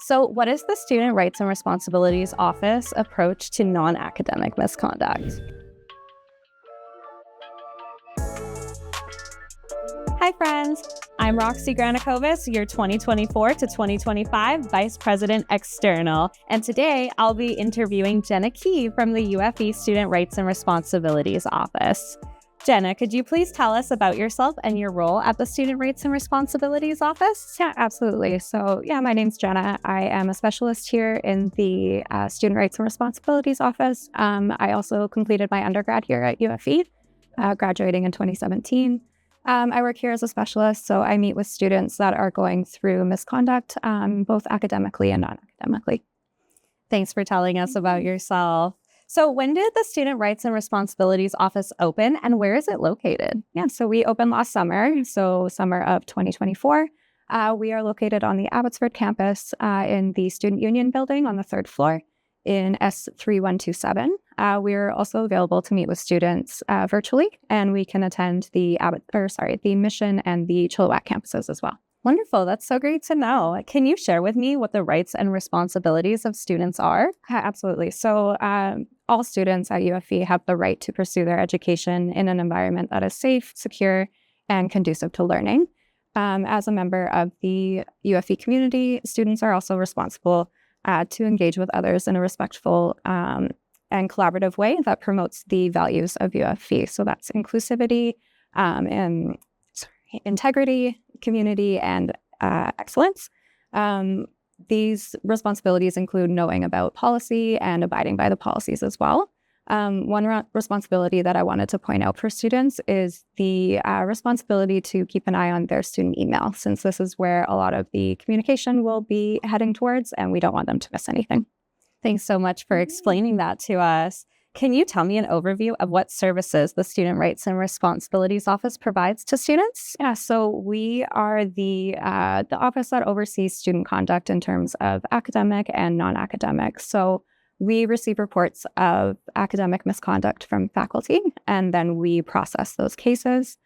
So what is the Student Rights and Responsibilities Office approach to non-academic misconduct? Hi friends, I'm Roxy Granikovis, your 2024 to 2025 Vice President External, and today I'll be interviewing Jenna Key from the UFE Student Rights and Responsibilities Office. Jenna, could you please tell us about yourself and your role at the Student Rights and Responsibilities Office? Yeah, absolutely. So my name's Jenna. I am a specialist here in the Student Rights and Responsibilities Office. I also completed my undergrad here at UFE, graduating in 2017. I work here as a specialist, so I meet with students that are going through misconduct, both academically and non-academically. Thanks for telling us about yourself. So when did the Student Rights and Responsibilities Office open, and where is it located? Yeah, so we opened last summer, so summer of 2024. We are located on the Abbotsford campus in the Student Union building on the third floor in S3127. We're also available to meet with students virtually, and we can attend the Mission and the Chilliwack campuses as well. Wonderful. That's so great to know. Can you share with me what the rights and responsibilities of students are? Absolutely. So all students at UFE have the right to pursue their education in an environment that is safe, secure, and conducive to learning. As a member of the UFE community, students are also responsible to engage with others in a respectful and collaborative way that promotes the values of UFE. So that's inclusivity and integrity, community, and excellence. These responsibilities include knowing about policy and abiding by the policies as well. One responsibility that I wanted to point out for students is the responsibility to keep an eye on their student email, since this is where a lot of the communication will be heading towards, and we don't want them to miss anything. Thanks so much for explaining that to us. Can you tell me an overview of what services the Student Rights and Responsibilities Office provides to students? Yeah, so we are the office that oversees student conduct in terms of academic and non-academic. So we receive reports of academic misconduct from faculty, and then we process those cases.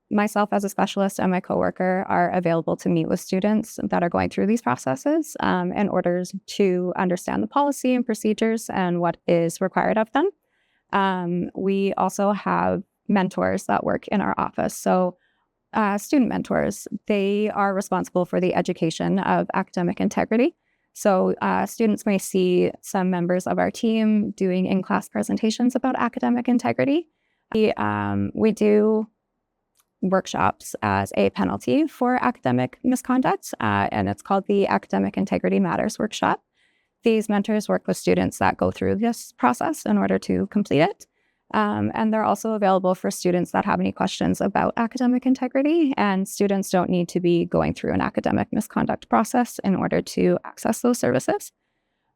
Myself as a specialist and my coworker are available to meet with students that are going through these processes in order to understand the policy and procedures and what is required of them. We also have mentors that work in our office. So student mentors, they are responsible for the education of academic integrity. So students may see some members of our team doing in-class presentations about academic integrity. We do workshops as a penalty for academic misconduct, and it's called the Academic Integrity Matters Workshop. These mentors work with students that go through this process in order to complete it. And they're also available for students that have any questions about academic integrity, and students don't need to be going through an academic misconduct process in order to access those services.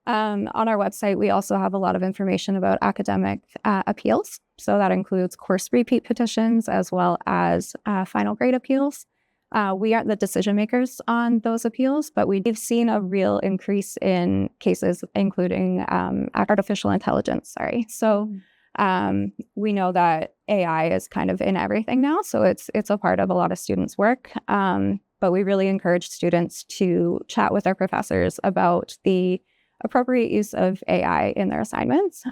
On our website, we also have a lot of information about academic appeals. So that includes course repeat petitions as well as final grade appeals. We aren't the decision makers on those appeals, but we've seen a real increase in cases, including artificial intelligence. So we know that AI is kind of in everything now, so it's a part of a lot of students' work. But we really encourage students to chat with their professors about the appropriate use of AI in their assignments.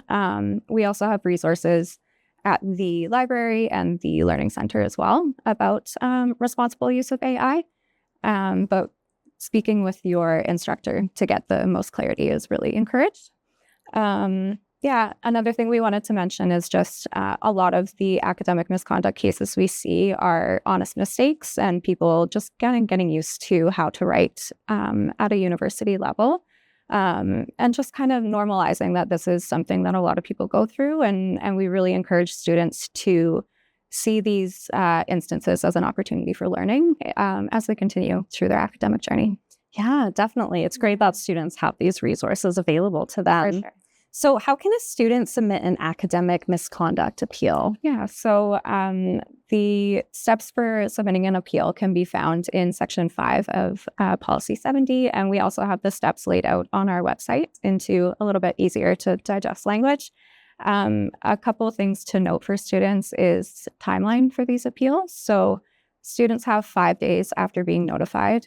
We also have resources at the library and the Learning Center as well about responsible use of AI. But speaking with your instructor to get the most clarity is really encouraged. Another thing we wanted to mention is just a lot of the academic misconduct cases we see are honest mistakes and people just getting used to how to write at a university level. And just kind of normalizing that this is something that a lot of people go through. And we really encourage students to see these instances as an opportunity for learning as they continue through their academic journey. Yeah, definitely. It's great that students have these resources available to them. For sure. So how can a student submit an academic misconduct appeal? Yeah, so the steps for submitting an appeal can be found in Section 5 of Policy 70, and we also have the steps laid out on our website into a little bit easier to digest language. A couple of things to note for students is timeline for these appeals. So students have 5 days after being notified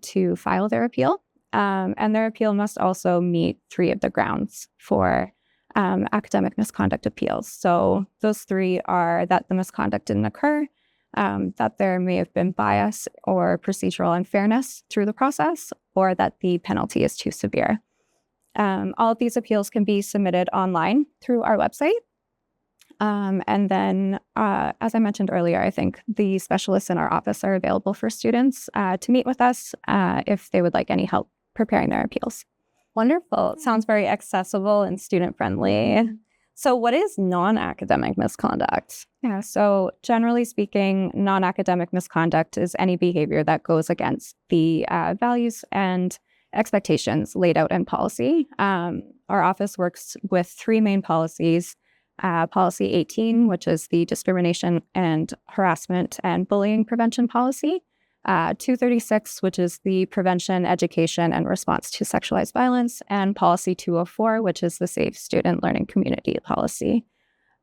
to file their appeal. And their appeal must also meet 3 of the grounds for academic misconduct appeals. So those 3 are that the misconduct didn't occur, that there may have been bias or procedural unfairness through the process, or that the penalty is too severe. All of these appeals can be submitted online through our website. And then, as I mentioned earlier, I think the specialists in our office are available for students to meet with us if they would like any help preparing their appeals. Wonderful. It sounds very accessible and student-friendly. So what is non-academic misconduct? Yeah, so generally speaking, non-academic misconduct is any behavior that goes against the values and expectations laid out in policy. Our office works with 3 main policies. Policy 18, which is the discrimination and harassment and bullying prevention policy. 236, which is the prevention, education, and response to sexualized violence. And policy 204, which is the safe student learning community policy.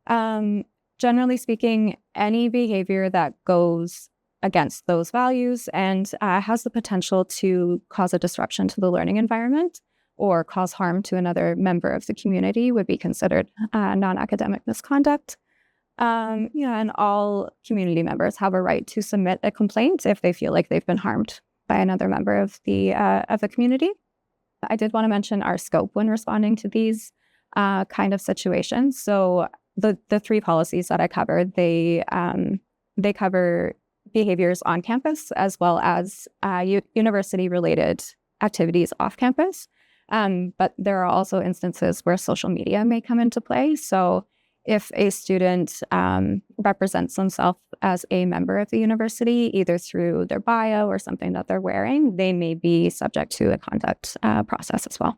Generally speaking, any behavior that goes against those values and has the potential to cause a disruption to the learning environment or cause harm to another member of the community would be considered non-academic misconduct. And all community members have a right to submit a complaint if they feel like they've been harmed by another member of the community. I did want to mention our scope when responding to these kind of situations. So the 3 policies that I covered, they cover behaviors on campus as well as university-related activities off campus. But there are also instances where social media may come into play. So if a student represents themselves as a member of the university, either through their bio or something that they're wearing, they may be subject to a conduct process as well.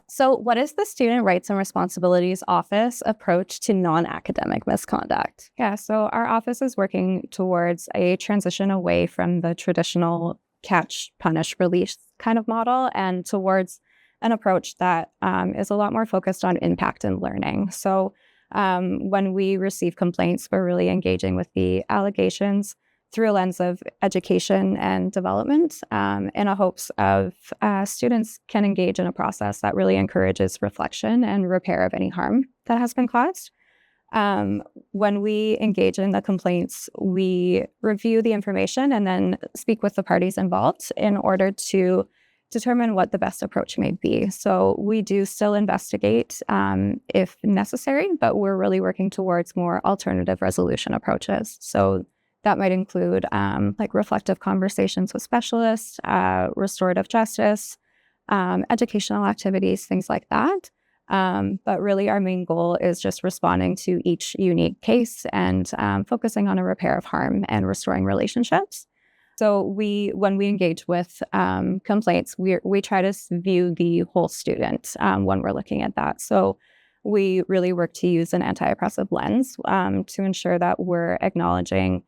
So what is the Student Rights and Responsibilities Office approach to non-academic misconduct? Yeah, so our office is working towards a transition away from the traditional catch, punish, release kind of model and towards an approach that is a lot more focused on impact and learning. So when we receive complaints, we're really engaging with the allegations through a lens of education and development in a hopes of students can engage in a process that really encourages reflection and repair of any harm that has been caused. When we engage in the complaints, we review the information and then speak with the parties involved in order to determine what the best approach may be. So we do still investigate if necessary, but we're really working towards more alternative resolution approaches. So that might include like reflective conversations with specialists, restorative justice, educational activities, things like that. But really our main goal is just responding to each unique case and focusing on a repair of harm and restoring relationships. So when we engage with complaints, we try to view the whole student when we're looking at that. So we really work to use an anti-oppressive lens to ensure that we're acknowledging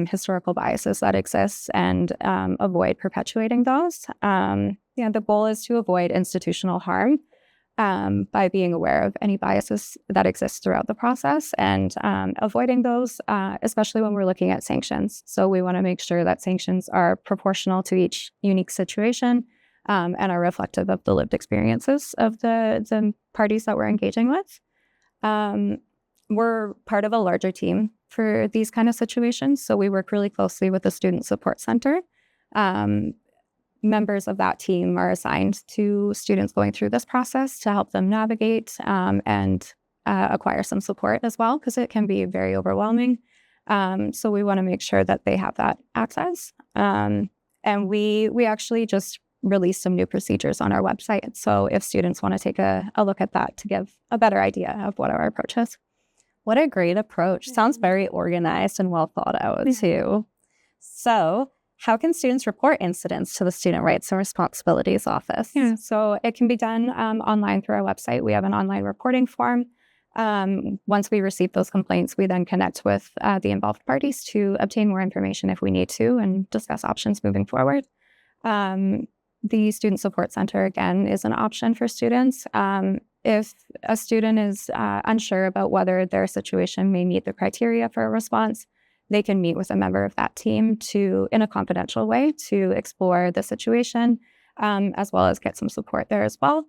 historical biases that exist and avoid perpetuating those. The goal is to avoid institutional harm by being aware of any biases that exist throughout the process and avoiding those, especially when we're looking at sanctions. So we want to make sure that sanctions are proportional to each unique situation and are reflective of the lived experiences of the parties that we're engaging with. We're part of a larger team for these kind of situations, so we work really closely with the Student Support Center. Members of that team are assigned to students going through this process to help them navigate and acquire some support as well, because it can be very overwhelming. So we want to make sure that they have that access. And we actually just released some new procedures on our website. So if students want to take a look at that to give a better idea of what our approach is. What a great approach. Sounds very organized and well thought out too. So how can students report incidents to the Student Rights and Responsibilities Office? Yeah, so it can be done online through our website. We have an online reporting form. Once we receive those complaints, we then connect with the involved parties to obtain more information if we need to and discuss options moving forward. The Student Support Center, again, is an option for students. If a student is unsure about whether their situation may meet the criteria for a response, they can meet with a member of that team in a confidential way to explore the situation as well as get some support there as well.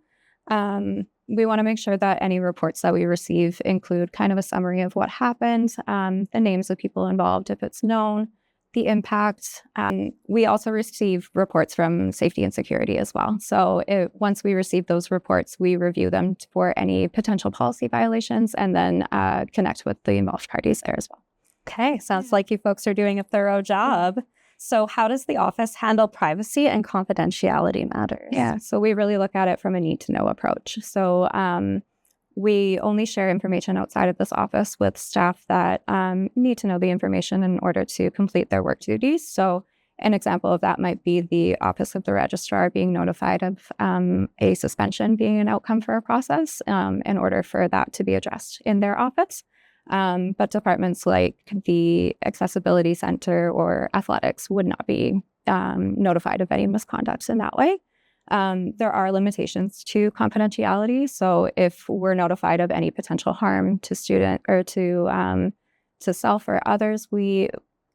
We want to make sure that any reports that we receive include kind of a summary of what happened, the names of people involved if it's known, the impact. We also receive reports from safety and security as well. So once we receive those reports, we review them for any potential policy violations and then connect with the involved parties there as well. Okay, sounds like you folks are doing a thorough job. So how does the office handle privacy and confidentiality matters? Yeah, so we really look at it from a need-to-know approach. So we only share information outside of this office with staff that need to know the information in order to complete their work duties. So an example of that might be the Office of the Registrar being notified of a suspension being an outcome for a process in order for that to be addressed in their office. But departments like the Accessibility Center or Athletics would not be notified of any misconduct in that way. There are limitations to confidentiality. So if we're notified of any potential harm to student or to self or others,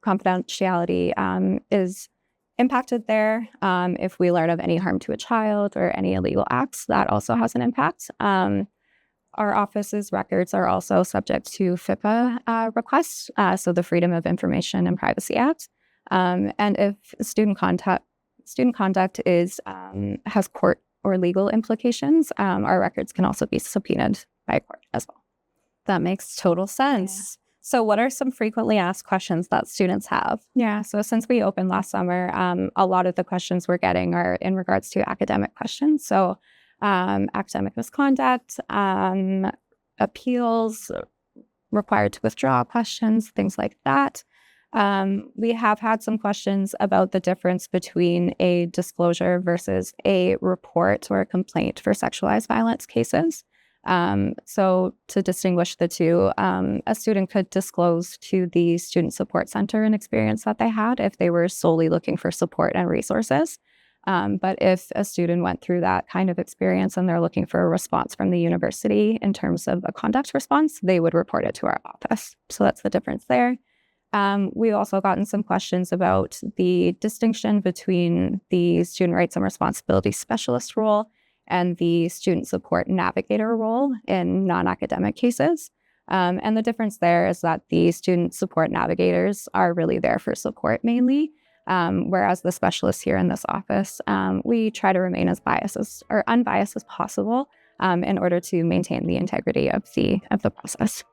confidentiality is impacted there. If we learn of any harm to a child or any illegal acts, that also has an impact. Our office's records are also subject to FIPA requests, so the Freedom of Information and Privacy Act. And if student conduct has court or legal implications, our records can also be subpoenaed by court as well. That makes total sense. Yeah. So what are some frequently asked questions that students have? Yeah, so since we opened last summer, a lot of the questions we're getting are in regards to academic questions. So academic misconduct, appeals, required to withdraw questions, things like that. We have had some questions about the difference between a disclosure versus a report or a complaint for sexualized violence cases. So to distinguish the two, a student could disclose to the Student Support Center an experience that they had if they were solely looking for support and resources. But if a student went through that kind of experience and they're looking for a response from the university in terms of a conduct response, they would report it to our office. So that's the difference there. We've also gotten some questions about the distinction between the Student Rights and Responsibility Specialist role and the Student Support Navigator role in non-academic cases. And the difference there is that the Student Support Navigators are really there for support mainly, whereas the specialists here in this office, we try to remain as unbiased as possible in order to maintain the integrity of the process.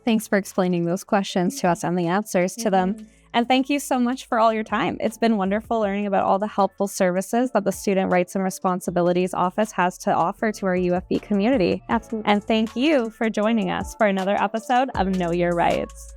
Thanks for explaining those questions to us and the answers to them. And thank you so much for all your time. It's been wonderful learning about all the helpful services that the Student Rights and Responsibilities Office has to offer to our UFB community. Absolutely. And thank you for joining us for another episode of Know Your Rights.